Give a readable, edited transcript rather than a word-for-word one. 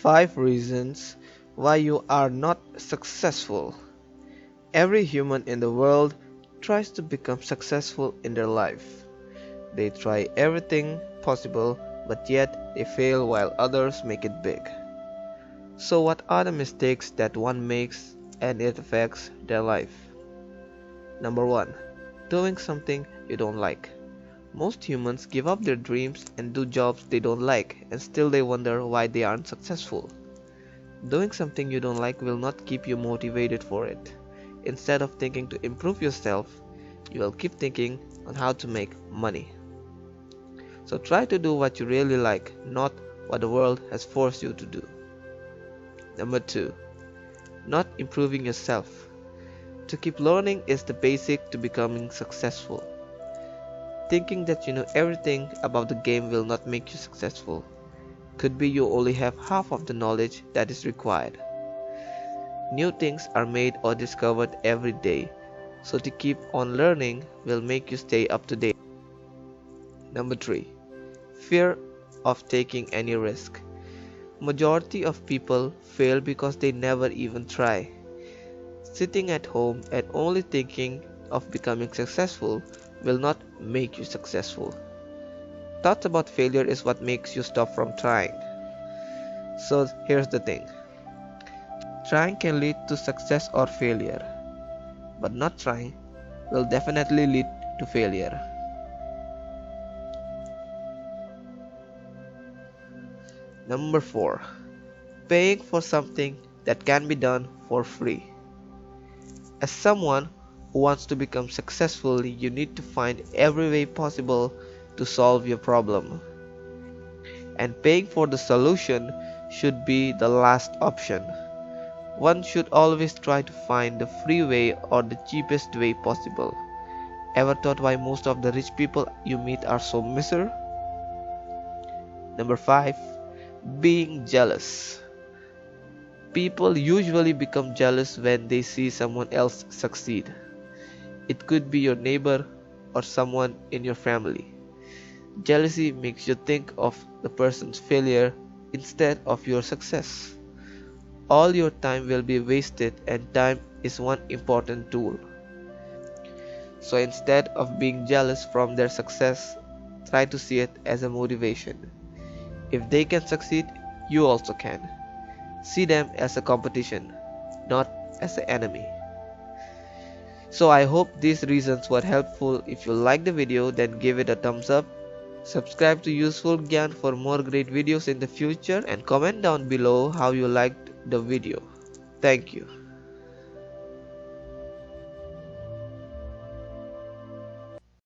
5 reasons why you are not successful. Every human in the world tries to become successful in their life. They try everything possible, but yet they fail while others make it big. So what are the mistakes that one makes and it affects their life? Number 1. Doing something you don't like. Most humans give up their dreams and do jobs they don't like, and still they wonder why they aren't successful. Doing something you don't like will not keep you motivated for it. Instead of thinking to improve yourself, you will keep thinking on how to make money. So try to do what you really like, not what the world has forced you to do. Number 2. Not improving yourself. To keep learning is the basic to becoming successful. Thinking that you know everything about the game will not make you successful. Could be you only have half of the knowledge that is required. New things are made or discovered every day, so to keep on learning will make you stay up to date. Number 3. Fear of taking any risk. Majority of people fail because they never even try. Sitting at home and only thinking of becoming successful will not make you successful. Thoughts about failure is what makes you stop from trying. So here's the thing. Trying can lead to success or failure, but not trying will definitely lead to failure. Number 4. Paying for something that can be done for free. As someone who wants to become successful, you need to find every way possible to solve your problem. And paying for the solution should be the last option. One should always try to find the free way or the cheapest way possible. Ever thought why most of the rich people you meet are so miserable? Number 5. Being jealous. People usually become jealous when they see someone else succeed. It could be your neighbor or someone in your family. Jealousy makes you think of the person's failure instead of your success. All your time will be wasted, and time is one important tool. So instead of being jealous from their success, try to see it as a motivation. If they can succeed, you also can. See them as a competition, not as an enemy. So I hope these reasons were helpful. If you liked the video, then give it a thumbs up. Subscribe to Useful Gyan for more great videos in the future, and comment down below how you liked the video. Thank you.